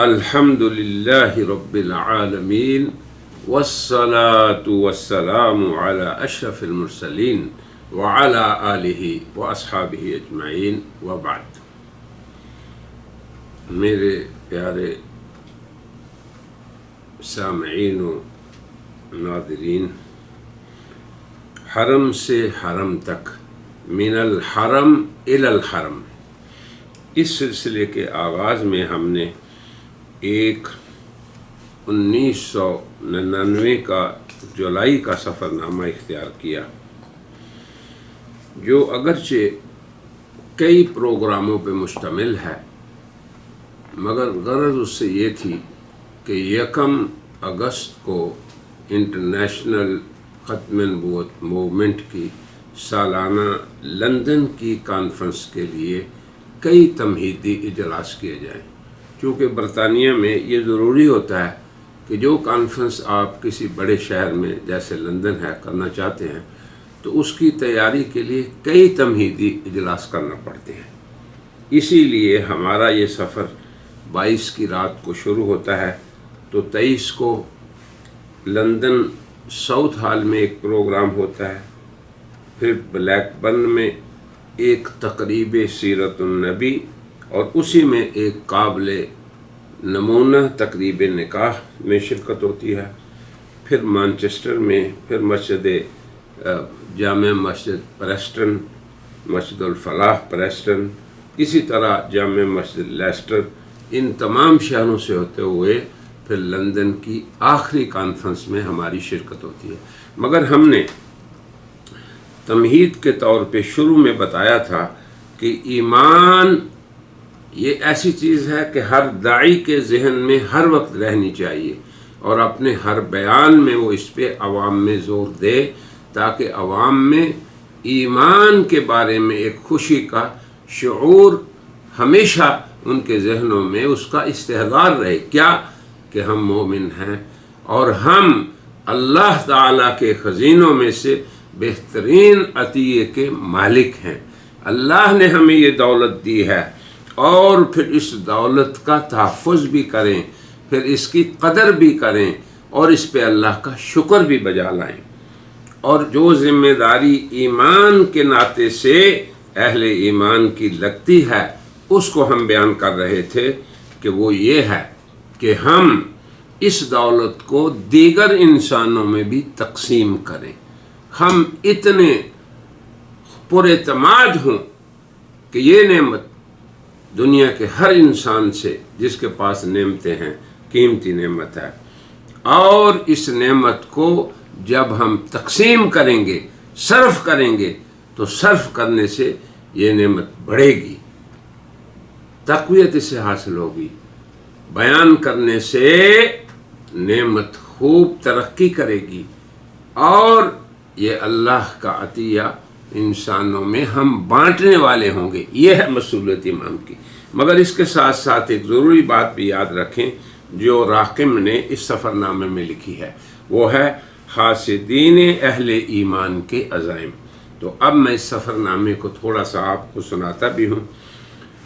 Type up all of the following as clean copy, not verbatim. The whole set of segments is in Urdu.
الحمد للہ رب العالمین والصلاة والسلام علی اشرف المرسلین وعلی آلہ واصحابہ اجمعین وبعد۔ میرے پیارے سامعین و ناظرین، حرم سے حرم تک، من الحرم الی الحرم، اس سلسلے کے آغاز میں ہم نے 1999 کا جولائی کا سفر نامہ اختیار کیا، جو اگرچہ کئی پروگراموں پہ مشتمل ہے، مگر غرض اس سے یہ تھی کہ 1 اگست کو انٹرنیشنل ختم نبوت موومنٹ کی سالانہ لندن کی کانفرنس کے لیے کئی تمہیدی اجلاس کیے جائیں، چونکہ برطانیہ میں یہ ضروری ہوتا ہے کہ جو کانفرنس آپ کسی بڑے شہر میں جیسے لندن ہے کرنا چاہتے ہیں تو اس کی تیاری کے لیے کئی تمہیدی اجلاس کرنا پڑتے ہیں۔ اسی لیے ہمارا یہ سفر 22 کی رات کو شروع ہوتا ہے، تو 23 کو لندن ساؤتھ ہال میں ایک پروگرام ہوتا ہے، پھر بلیک برن میں ایک تقریب سیرت النبی اور اسی میں ایک قابل نمونہ تقریب نکاح میں شرکت ہوتی ہے، پھر مانچسٹر میں، پھر جامع مسجد پریسٹن، مسجد الفلاح پریسٹن، اسی طرح جامع مسجد لیسٹر، ان تمام شہروں سے ہوتے ہوئے پھر لندن کی آخری کانفرنس میں ہماری شرکت ہوتی ہے۔ مگر ہم نے تمہید کے طور پہ شروع میں بتایا تھا کہ ایمان یہ ایسی چیز ہے کہ ہر داعی کے ذہن میں ہر وقت رہنی چاہیے، اور اپنے ہر بیان میں وہ اس پہ عوام میں زور دے تاکہ عوام میں ایمان کے بارے میں ایک خوشی کا شعور ہمیشہ ان کے ذہنوں میں اس کا استحضار رہے، کیا کہ ہم مومن ہیں اور ہم اللہ تعالیٰ کے خزینوں میں سے بہترین عطیے کے مالک ہیں۔ اللہ نے ہمیں یہ دولت دی ہے، اور پھر اس دولت کا تحفظ بھی کریں، پھر اس کی قدر بھی کریں، اور اس پہ اللہ کا شکر بھی بجا لائیں۔ اور جو ذمہ داری ایمان کے ناطے سے اہل ایمان کی لگتی ہے، اس کو ہم بیان کر رہے تھے کہ وہ یہ ہے کہ ہم اس دولت کو دیگر انسانوں میں بھی تقسیم کریں، ہم اتنے پر اعتماد ہوں کہ یہ نعمت دنیا کے ہر انسان سے جس کے پاس نعمتیں ہیں، قیمتی نعمت ہے، اور اس نعمت کو جب ہم تقسیم کریں گے، صرف کریں گے، تو صرف کرنے سے یہ نعمت بڑھے گی، تقویت اس سے حاصل ہوگی، بیان کرنے سے نعمت خوب ترقی کرے گی، اور یہ اللہ کا عطیہ انسانوں میں ہم بانٹنے والے ہوں گے۔ یہ ہے مسئولیت امام کی۔ مگر اس کے ساتھ ساتھ ایک ضروری بات بھی یاد رکھیں جو راقم نے اس سفر نامے میں لکھی ہے، وہ ہے حاسدین اہل ایمان کے عزائم۔ تو اب میں اس سفر نامے کو تھوڑا سا آپ کو سناتا بھی ہوں۔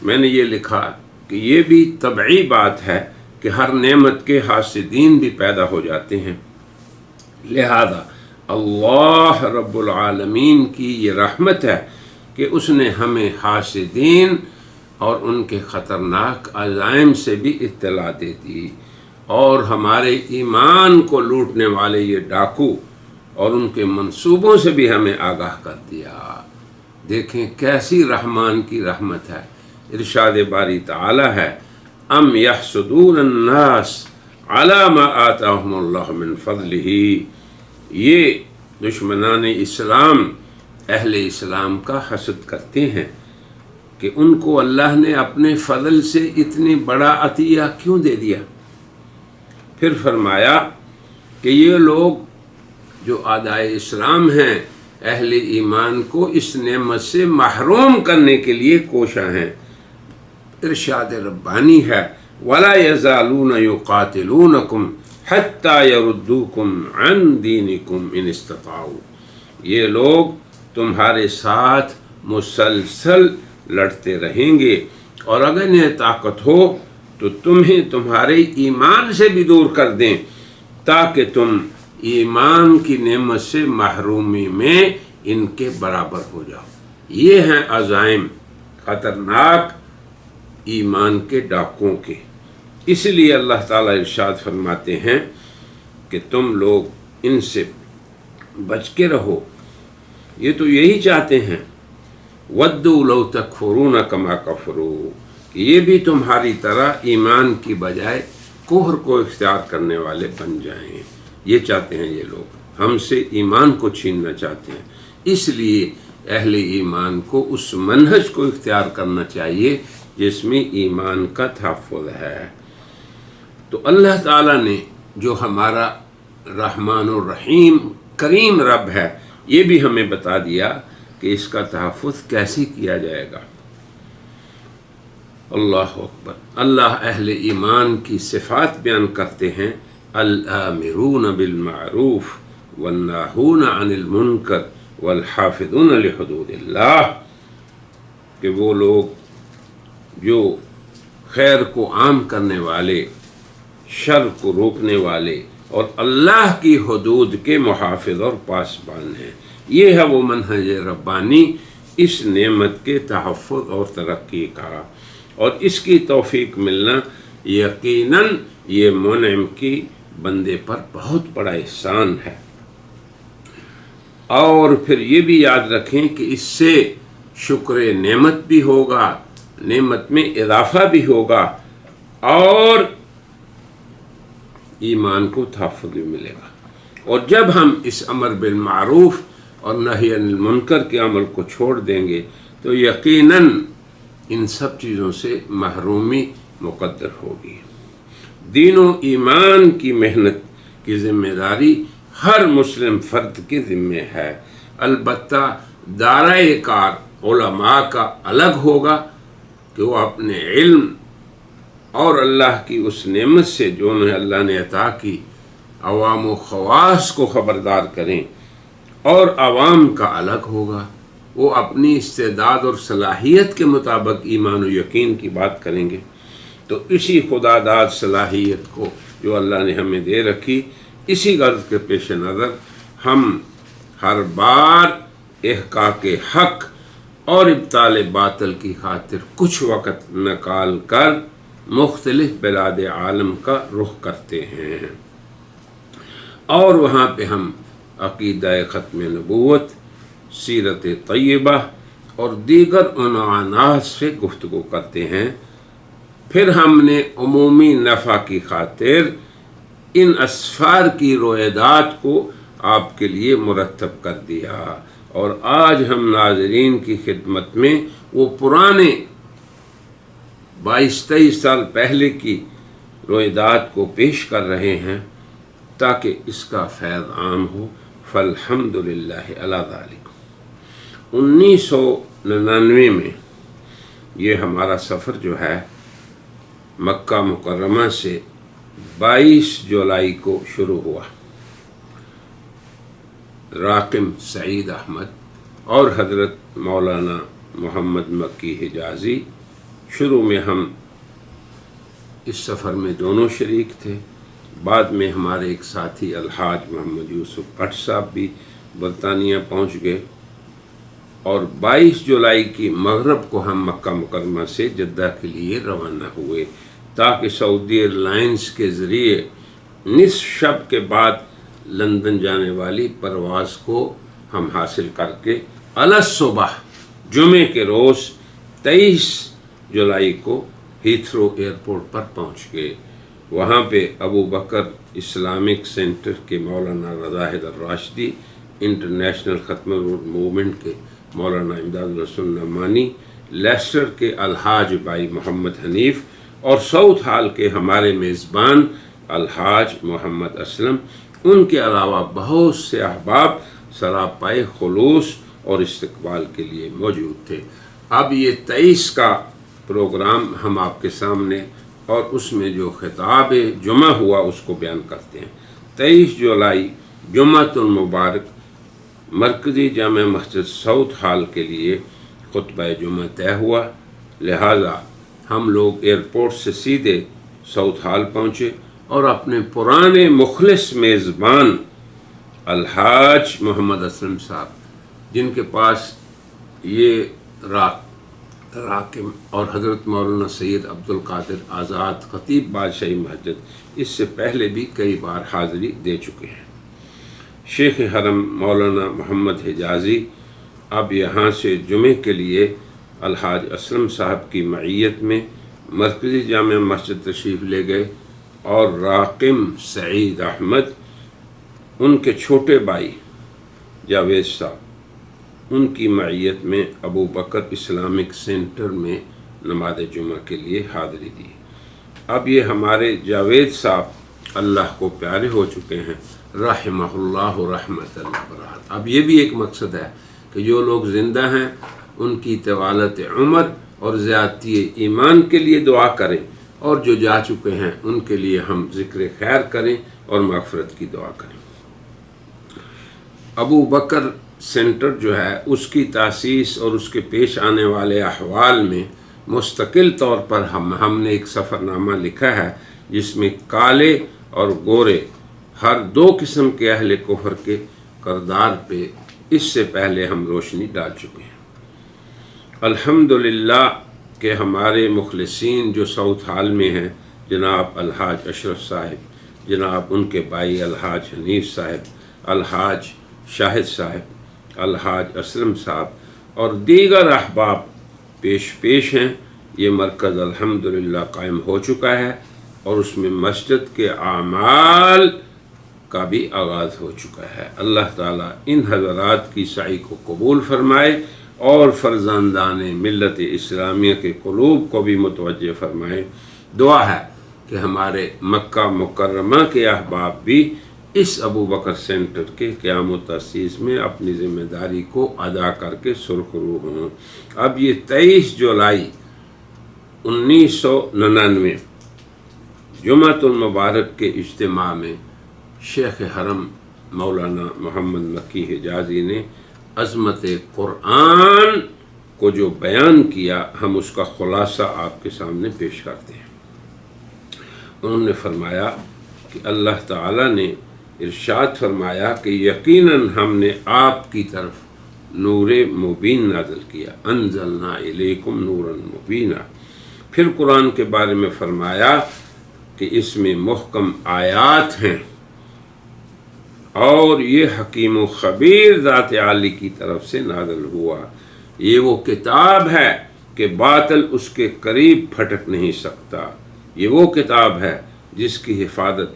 میں نے یہ لکھا کہ یہ بھی طبعی بات ہے کہ ہر نعمت کے حاسدین بھی پیدا ہو جاتے ہیں، لہذا اللہ رب العالمین کی یہ رحمت ہے کہ اس نے ہمیں حاسدین اور ان کے خطرناک عزائم سے بھی اطلاع دے دی، اور ہمارے ایمان کو لوٹنے والے یہ ڈاکو اور ان کے منصوبوں سے بھی ہمیں آگاہ کر دیا۔ دیکھیں کیسی رحمان کی رحمت ہے۔ ارشاد باری تعالی ہے، ام یحسدون الناس علی ما آتاہم اللہ من فضلہ، یہ دشمنان اسلام اہل اسلام کا حسد کرتے ہیں کہ ان کو اللہ نے اپنے فضل سے اتنی بڑا عطیہ کیوں دے دیا۔ پھر فرمایا کہ یہ لوگ جو اعدائے اسلام ہیں، اہل ایمان کو اس نعمت سے محروم کرنے کے لیے کوشاں ہیں۔ ارشاد ربانی ہے، وَلَا يَزَالُونَ يُقَاتِلُونَكُمْ حَتَّى يَرُدُّوكُمْ عَنْ دِينِكُمْ إِنِ اسْتَطَاعُوا، یہ لوگ تمہارے ساتھ مسلسل لڑتے رہیں گے، اور اگر انہیں طاقت ہو تو تمہیں تمہارے ایمان سے بھی دور کر دیں تاکہ تم ایمان کی نعمت سے محرومی میں ان کے برابر ہو جاؤ۔ یہ ہیں عزائم خطرناک ایمان کے ڈاکوں کے۔ اس لیے اللہ تعالیٰ ارشاد فرماتے ہیں کہ تم لوگ ان سے بچ کے رہو۔ یہ تو یہی چاہتے ہیں، وَدُّوا لَوْ تَكْفُرُونَ كَمَا كَفَرُوا، کہ یہ بھی تمہاری طرح ایمان کی بجائے کفر کو اختیار کرنے والے بن جائیں۔ یہ چاہتے ہیں یہ لوگ، ہم سے ایمان کو چھیننا چاہتے ہیں۔ اس لیے اہل ایمان کو اس منہج کو اختیار کرنا چاہیے جس میں ایمان کا تحفظ ہے۔ تو اللہ تعالیٰ نے جو ہمارا رحمان الرحیم کریم رب ہے، یہ بھی ہمیں بتا دیا کہ اس کا تحفظ کیسے کیا جائے گا۔ اللہ اکبر۔ اللہ اہل ایمان کی صفات بیان کرتے ہیں، الآمرون بالمعروف والناہون عن المنکر والحافظون لحدود اللہ، کہ وہ لوگ جو خیر کو عام کرنے والے، شر کو روکنے والے اور اللہ کی حدود کے محافظ اور پاسبان ہیں۔ یہ ہے وہ منہج ربانی اس نعمت کے تحفظ اور ترقی کا، اور اس کی توفیق ملنا یقیناً یہ منعم کی بندے پر بہت بڑا احسان ہے۔ اور پھر یہ بھی یاد رکھیں کہ اس سے شکر نعمت بھی ہوگا، نعمت میں اضافہ بھی ہوگا، اور ایمان کو تحفظ بھی ملے گا۔ اور جب ہم اس امر بالمعروف اور نہی عن المنکر کے عمل کو چھوڑ دیں گے تو یقیناً ان سب چیزوں سے محرومی مقدر ہوگی۔ دین و ایمان کی محنت کی ذمہ داری ہر مسلم فرد کے ذمہ ہے۔ البتہ دارائے کار علماء کا الگ ہوگا کہ وہ اپنے علم اور اللہ کی اس نعمت سے جو انہیں اللہ نے عطا کی عوام و خواص کو خبردار کریں، اور عوام کا الگ ہوگا، وہ اپنی استعداد اور صلاحیت کے مطابق ایمان و یقین کی بات کریں گے۔ تو اسی خدا داد صلاحیت کو جو اللہ نے ہمیں دے رکھی، اسی غرض کے پیش نظر ہم ہر بار احقاق حق اور ابطال باطل کی خاطر کچھ وقت نکال کر مختلف بلاد عالم کا رخ کرتے ہیں، اور وہاں پہ ہم عقیدہ ختم نبوت، سیرت طیبہ اور دیگر عنوانات سے گفتگو کرتے ہیں۔ پھر ہم نے عمومی نفع کی خاطر ان اسفار کی روایات کو آپ کے لیے مرتب کر دیا، اور آج ہم ناظرین کی خدمت میں وہ پرانے 22-23 سال پہلے کی روایات کو پیش کر رہے ہیں تاکہ اس کا فیض عام ہو۔ فالحمدللہ علی ذالک۔ 1999 میں یہ ہمارا سفر جو ہے مکہ مکرمہ سے 22 جولائی کو شروع ہوا۔ راقم سعید احمد اور حضرت مولانا محمد مکی حجازی، شروع میں ہم اس سفر میں دونوں شریک تھے، بعد میں ہمارے ایک ساتھی الحاج محمد یوسف بٹ صاحب بھی برطانیہ پہنچ گئے، اور 22 جولائی کی مغرب کو ہم مکہ مکرمہ سے جدہ کے لیے روانہ ہوئے تاکہ سعودی ایئر لائنز کے ذریعے نصف شب کے بعد لندن جانے والی پرواز کو ہم حاصل کر کے الصبح جمعے کے روز 23 جولائی کو ہیتھرو ایئرپورٹ پر پہنچ گئے۔ وہاں پہ ابو بکر اسلامک سینٹر کے مولانا رضا حیدر راشدی، انٹرنیشنل ختم موومنٹ کے مولانا امداد الرسول نعمانی، لیسٹر کے الحاج بھائی محمد حنیف، اور ساؤتھ ہال کے ہمارے میزبان الحاج محمد اسلم، ان کے علاوہ بہت سے احباب سراپائے خلوص اور استقبال کے لیے موجود تھے۔ اب یہ 23 کا پروگرام ہم آپ کے سامنے اور اس میں جو خطاب جمعہ ہوا اس کو بیان کرتے ہیں۔ 23 جولائی جمعۃ المبارک مرکزی جامع مسجد ساؤتھ ہال کے لیے خطبہ جمعہ طے ہوا، لہذا ہم لوگ ایئرپورٹ سے سیدھے ساؤتھ ہال پہنچے اور اپنے پرانے مخلص میزبان الحاج محمد اسلم صاحب، جن کے پاس یہ راکم اور حضرت مولانا سید عبد القادر آزاد خطیب بادشاہی مسجد اس سے پہلے بھی کئی بار حاضری دے چکے ہیں، شیخ حرم مولانا محمد حجازی اب یہاں سے جمعے کے لیے الحاج اسلم صاحب کی معیت میں مرکزی جامع مسجد تشریف لے گئے، اور راقم سعید احمد ان کے چھوٹے بھائی جاوید صاحب ان کی معیت میں ابو بکر اسلامک سینٹر میں نماز جمعہ کے لیے حاضری دی۔ اب یہ ہمارے جاوید صاحب اللہ کو پیارے ہو چکے ہیں، رحمہ اللہ رحمت الابرار۔ اب یہ بھی ایک مقصد ہے کہ جو لوگ زندہ ہیں ان کی طوالت عمر اور زیادتی ایمان کے لیے دعا کریں، اور جو جا چکے ہیں ان کے لیے ہم ذکر خیر کریں اور مغفرت کی دعا کریں۔ ابو بکر سینٹر جو ہے اس کی تاسیس اور اس کے پیش آنے والے احوال میں مستقل طور پر ہم نے ایک سفر نامہ لکھا ہے، جس میں کالے اور گورے ہر دو قسم کے اہل کفر کے کردار پہ اس سے پہلے ہم روشنی ڈال چکے ہیں۔ الحمدللہ کہ ہمارے مخلصین جو ساؤتھ ہال میں ہیں، جناب الحاج اشرف صاحب، جناب ان کے بھائی الحاج حنیف صاحب، الحاج شاہد صاحب، الحاج اسلم صاحب اور دیگر احباب پیش ہیں۔ یہ مرکز الحمدللہ قائم ہو چکا ہے اور اس میں مسجد کے اعمال کا بھی آغاز ہو چکا ہے۔ اللہ تعالیٰ ان حضرات کی سعی کو قبول فرمائے اور فرزندان ملت اسلامیہ کے قلوب کو بھی متوجہ فرمائے۔ دعا ہے کہ ہمارے مکہ مکرمہ کے احباب بھی اس ابو بکر سینٹر کے قیام و تاسیس میں اپنی ذمہ داری کو ادا کر کے سرخرو ہوں۔ اب یہ 23 جولائی 1999 جمعۃ المبارک کے اجتماع میں شیخ حرم مولانا محمد مکی حجازی نے عظمت قرآن کو جو بیان کیا، ہم اس کا خلاصہ آپ کے سامنے پیش کرتے ہیں۔ انہوں نے فرمایا کہ اللہ تعالیٰ نے ارشاد فرمایا کہ یقیناً ہم نے آپ کی طرف نور مبین نازل کیا، انزلنا الیکم نورا مبینا۔ پھر قرآن کے بارے میں فرمایا کہ اس میں محکم آیات ہیں اور یہ حکیم و خبیر ذات عالی کی طرف سے نازل ہوا۔ یہ وہ کتاب ہے کہ باطل اس کے قریب پھٹک نہیں سکتا۔ یہ وہ کتاب ہے جس کی حفاظت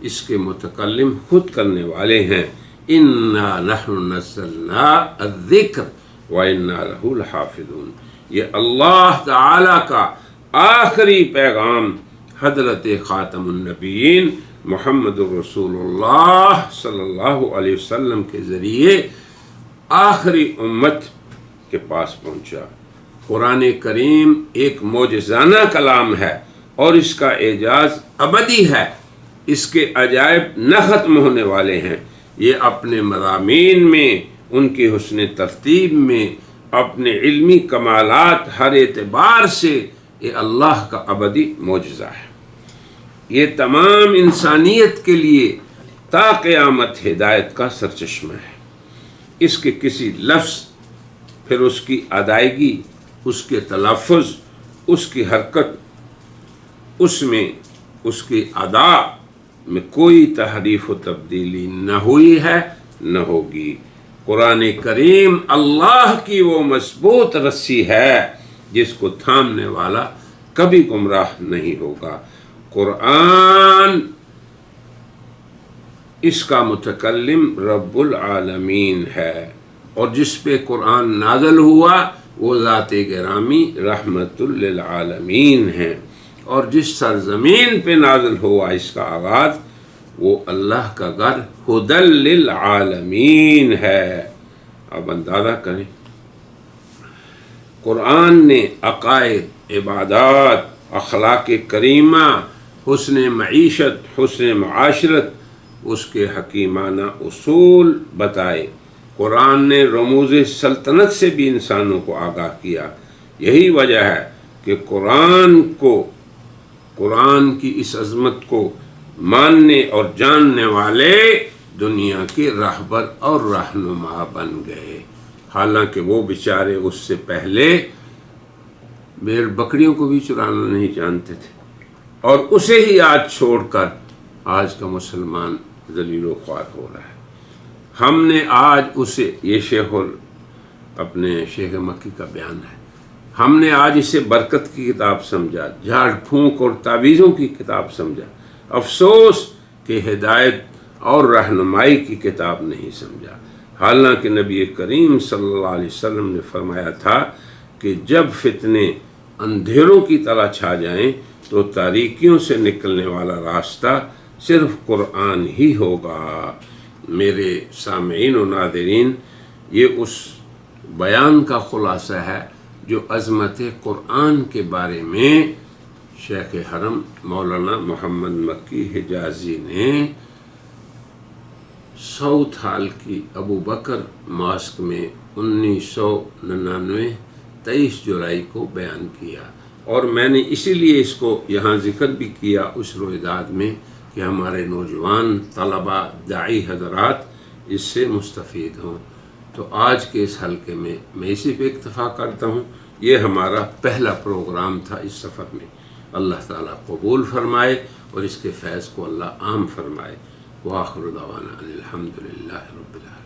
اس کے متکلم خود کرنے والے ہیں۔ اِنَّا نَحْنُ نَزَّلْنَا الذِّكْرَ وَإِنَّا لَهُ لَحَافِظُونَ۔ یہ اللہ تعالی کا آخری پیغام حضرت خاتم النبیین محمد الرسول اللہ صلی اللہ علیہ وسلم کے ذریعے آخری امت کے پاس پہنچا۔ قرآن کریم ایک معجزانہ کلام ہے اور اس کا اعجاز ابدی ہے۔ اس کے عجائب نہ ختم ہونے والے ہیں۔ یہ اپنے مضامین میں، ان کی حسن ترتیب میں، اپنے علمی کمالات ہر اعتبار سے یہ اللہ کا ابدی معجزہ ہے۔ یہ تمام انسانیت کے لیے تا قیامت ہدایت کا سرچشمہ ہے۔ اس کے کسی لفظ، پھر اس کی ادائیگی، اس کے تلفظ، اس کی حرکت، اس میں اس کی ادا میں کوئی تحریف و تبدیلی نہ ہوئی ہے نہ ہوگی۔ قرآن کریم اللہ کی وہ مضبوط رسی ہے جس کو تھامنے والا کبھی گمراہ نہیں ہوگا۔ قرآن اس کا متکلم رب العالمین ہے، اور جس پہ قرآن نازل ہوا وہ ذات گرامی رحمت للعالمین ہے، اور جس سرزمین پہ نازل ہوا اس کا آغاز وہ اللہ کا گھر ہدی للعالمین ہے۔ اب اندازہ کریں، قرآن نے عقائد، عبادات، اخلاق کریمہ، حسن معیشت، حسن معاشرت، اس کے حکیمانہ اصول بتائے۔ قرآن نے رموز سلطنت سے بھی انسانوں کو آگاہ کیا۔ یہی وجہ ہے کہ قرآن کی اس عظمت کو ماننے اور جاننے والے دنیا کے رہبر اور رہنما بن گئے، حالانکہ وہ بیچارے اس سے پہلے بھیڑ بکریوں کو بھی چرانا نہیں جانتے تھے، اور اسے ہی آج چھوڑ کر آج کا مسلمان ذلیل و خوار ہو رہا ہے۔ ہم نے آج اسے، یہ اپنے شیخ مکی کا بیان ہے، ہم نے آج اسے برکت کی کتاب سمجھا، جھاڑ پھونک اور تعویذوں کی کتاب سمجھا، افسوس کہ ہدایت اور رہنمائی کی کتاب نہیں سمجھا، حالانکہ نبی کریم صلی اللہ علیہ وسلم نے فرمایا تھا کہ جب فتنے اندھیروں کی طرح چھا جائیں تو تاریکیوں سے نکلنے والا راستہ صرف قرآن ہی ہوگا۔ میرے سامعین و ناظرین، یہ اس بیان کا خلاصہ ہے جو عظمت قرآن کے بارے میں شیخ حرم مولانا محمد مکی حجازی نے ساؤتھ ہال کی ابو بکر ماسک میں 1999 23 جولائی کو بیان کیا، اور میں نے اسی لیے اس کو یہاں ذکر بھی کیا اس رویداد میں کہ ہمارے نوجوان طلباء داعی حضرات اس سے مستفید ہوں۔ تو آج کے اس حلقے میں اسی پہ اکتفا کرتا ہوں۔ یہ ہمارا پہلا پروگرام تھا اس سفر میں، اللہ تعالیٰ قبول فرمائے اور اس کے فیض کو اللہ عام فرمائے۔ وآخر دعوانا ان الحمد للہ رب العالمین۔